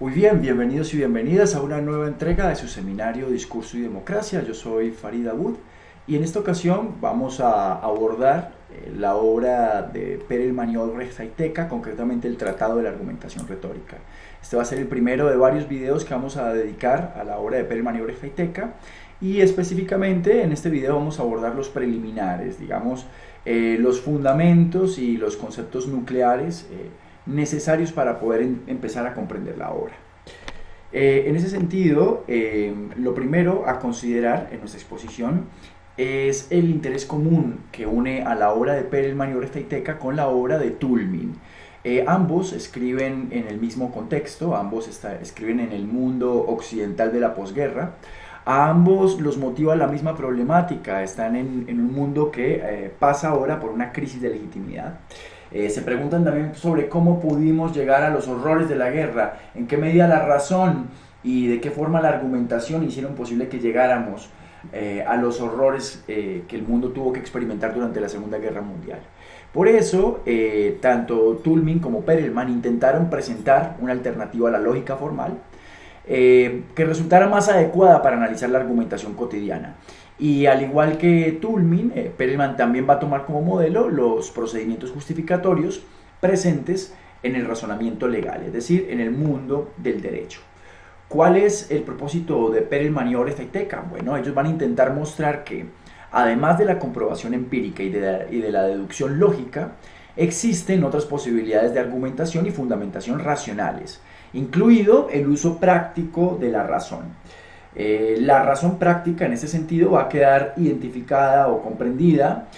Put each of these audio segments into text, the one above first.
Muy bien, bienvenidos y bienvenidas a una nueva entrega de su seminario Discurso y Democracia. Yo soy Farid Aboud y en esta ocasión vamos a abordar la obra de Perelman y Obrecht Ayteca, concretamente el Tratado de la Argumentación Retórica. Este va a ser el primero de varios videos que vamos a dedicar a la obra de Perelman y Obrecht Ayteca, y específicamente en este video vamos a abordar los preliminares, digamos, los fundamentos y los conceptos nucleares necesarios para poder empezar a comprender la obra. En ese sentido, lo primero a considerar en nuestra exposición es el interés común que une a la obra de Perelman y Obrecht Ayteca con la obra de Toulmin. Ambos escriben en el mismo contexto, ambos escriben en el mundo occidental de la posguerra. A ambos los motiva la misma problemática, están en un mundo que pasa ahora por una crisis de legitimidad. Se preguntan también sobre cómo pudimos llegar a los horrores de la guerra, en qué medida la razón y de qué forma la argumentación hicieron posible que llegáramos a los horrores que el mundo tuvo que experimentar durante la Segunda Guerra Mundial. Por eso, tanto Toulmin como Perelman intentaron presentar una alternativa a la lógica formal que resultara más adecuada para analizar la argumentación cotidiana. Y al igual que Toulmin, Perelman también va a tomar como modelo los procedimientos justificatorios presentes en el razonamiento legal, es decir, en el mundo del derecho. ¿Cuál es el propósito de Perelman y Obrecht Ayteca? Bueno, ellos van a intentar mostrar que, además de la comprobación empírica y de la deducción lógica, existen otras posibilidades de argumentación y fundamentación racionales, incluido el uso práctico de la razón. La razón práctica en ese sentido va a quedar identificada o comprendida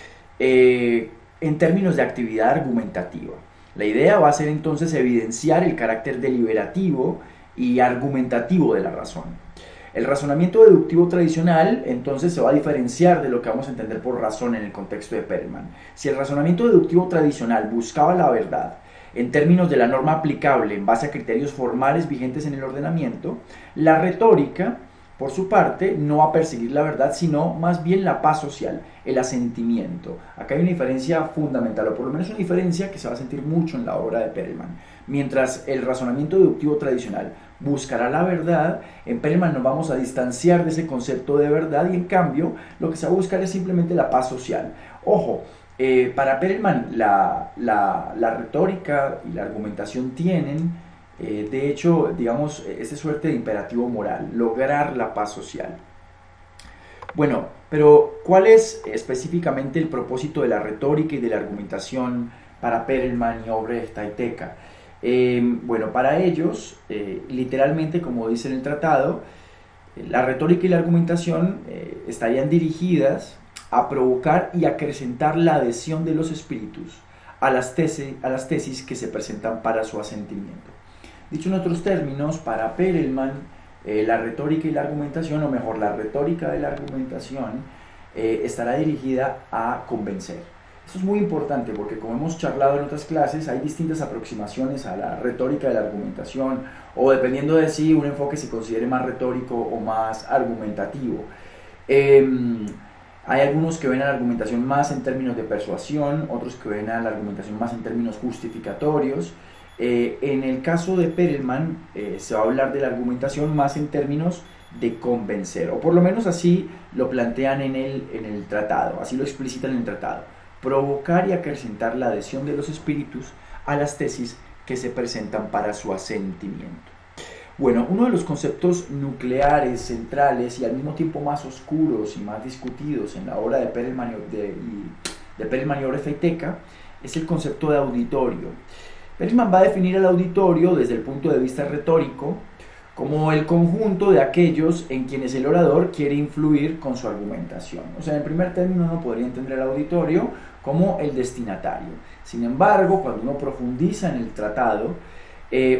en términos de actividad argumentativa. La idea va a ser entonces evidenciar el carácter deliberativo y argumentativo de la razón. El razonamiento deductivo tradicional entonces se va a diferenciar de lo que vamos a entender por razón en el contexto de Perelman. Si el razonamiento deductivo tradicional buscaba la verdad en términos de la norma aplicable en base a criterios formales vigentes en el ordenamiento, la retórica, por su parte, no va a perseguir la verdad, sino más bien la paz social, el asentimiento. Acá hay una diferencia fundamental, o por lo menos una diferencia que se va a sentir mucho en la obra de Perelman. Mientras el razonamiento deductivo tradicional buscará la verdad, en Perelman nos vamos a distanciar de ese concepto de verdad y en cambio lo que se va a buscar es simplemente la paz social. Ojo, para Perelman la retórica y la argumentación tienen de hecho, digamos, esta suerte de imperativo moral, lograr la paz social. Bueno, pero ¿cuál es específicamente el propósito de la retórica y de la argumentación para Perelman y Obrecht Ayteca? Bueno, para ellos, literalmente, como dice en el tratado, la retórica y la argumentación estarían dirigidas a provocar y acrecentar la adhesión de los espíritus a las tesis que se presentan para su asentimiento. Dicho en otros términos, para Perelman, la retórica y la argumentación, o mejor, la retórica de la argumentación, estará dirigida a convencer. Esto es muy importante porque, como hemos charlado en otras clases, hay distintas aproximaciones a la retórica de la argumentación, o dependiendo de si un enfoque se considere más retórico o más argumentativo. Hay algunos que ven a la argumentación más en términos de persuasión, otros que ven a la argumentación más en términos justificatorios. En el caso de Perelman se va a hablar de la argumentación más en términos de convencer, o por lo menos así lo plantean en el tratado, así lo explicitan en el tratado: provocar y acrecentar la adhesión de los espíritus a las tesis que se presentan para su asentimiento. Bueno, uno de los conceptos nucleares, centrales y al mismo tiempo más oscuros y más discutidos en la obra de Perelman y Obrecht Ayteca es el concepto de auditorio. Perelman va a definir el auditorio desde el punto de vista retórico como el conjunto de aquellos en quienes el orador quiere influir con su argumentación. O sea, en primer término uno podría entender el auditorio como el destinatario. Sin embargo, cuando uno profundiza en el tratado,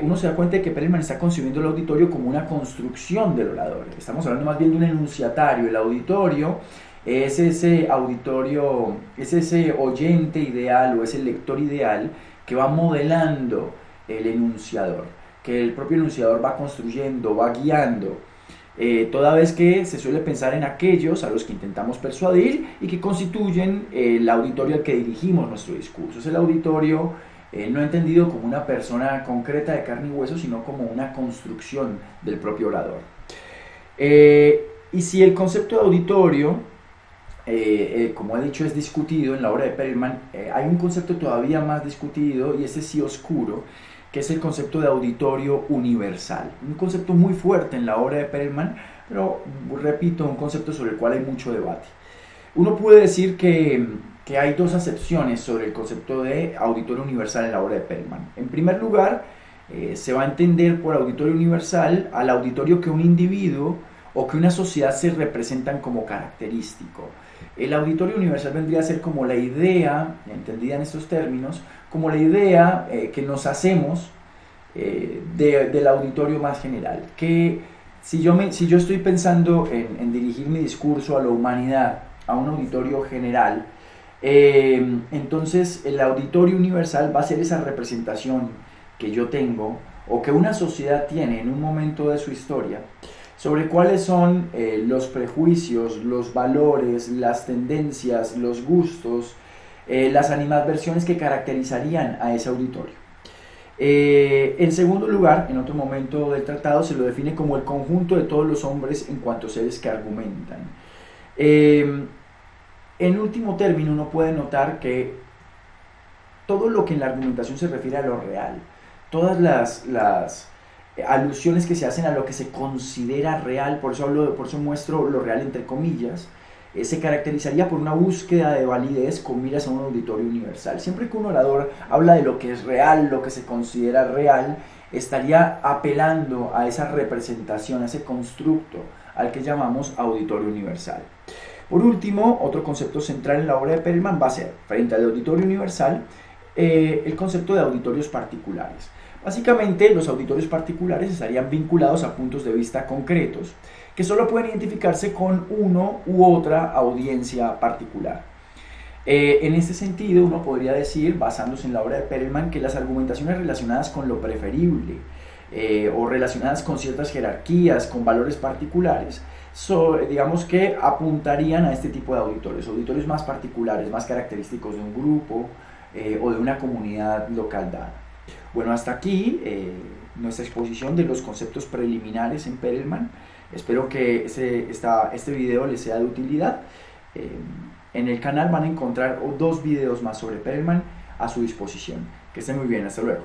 uno se da cuenta de que Perelman está concibiendo el auditorio como una construcción del orador. Estamos hablando más bien de un enunciatario. El auditorio es ese auditorio, es ese oyente ideal o ese lector ideal que va modelando el enunciador, que el propio enunciador va construyendo, va guiando, toda vez que se suele pensar en aquellos a los que intentamos persuadir y que constituyen el auditorio al que dirigimos nuestro discurso. Es el auditorio no entendido como una persona concreta de carne y hueso, sino como una construcción del propio orador. Y si el concepto de auditorio, como he dicho, es discutido en la obra de Perelman, hay un concepto todavía más discutido, y ese sí oscuro, que es el concepto de auditorio universal. Un concepto muy fuerte en la obra de Perelman, pero repito, un concepto sobre el cual hay mucho debate. Uno puede decir que hay dos acepciones sobre el concepto de auditorio universal en la obra de Perelman. En primer lugar, se va a entender por auditorio universal al auditorio que un individuo o que una sociedad se representan como característico. El auditorio universal vendría a ser como la idea, entendida en estos términos, como la idea que nos hacemos del auditorio más general. Que si yo estoy pensando en dirigir mi discurso a la humanidad, a un auditorio general, entonces el auditorio universal va a ser esa representación que yo tengo o que una sociedad tiene en un momento de su historia sobre cuáles son los prejuicios, los valores, las tendencias, los gustos, las animadversiones que caracterizarían a ese auditorio. En segundo lugar, en otro momento del tratado se lo define como el conjunto de todos los hombres en cuanto a seres que argumentan. En último término, uno puede notar que todo lo que en la argumentación se refiere a lo real, todas las alusiones que se hacen a lo que se considera real, por eso muestro lo real entre comillas, se caracterizaría por una búsqueda de validez con miras a un auditorio universal. Siempre que un orador habla de lo que es real, lo que se considera real, estaría apelando a esa representación, a ese constructo al que llamamos auditorio universal. Por último, otro concepto central en la obra de Perelman va a ser, frente al auditorio universal, el concepto de auditorios particulares. Básicamente, los auditorios particulares estarían vinculados a puntos de vista concretos que solo pueden identificarse con uno u otra audiencia particular. En este sentido, uno podría decir, basándose en la obra de Perelman, que las argumentaciones relacionadas con lo preferible o relacionadas con ciertas jerarquías, con valores particulares, digamos que apuntarían a este tipo de auditorios más particulares, más característicos de un grupo o de una comunidad local dada. Bueno, hasta aquí nuestra exposición de los conceptos preliminares en Perelman. Espero que este video les sea de utilidad. En el canal van a encontrar 2 videos más sobre Perelman a su disposición. Que estén muy bien, hasta luego.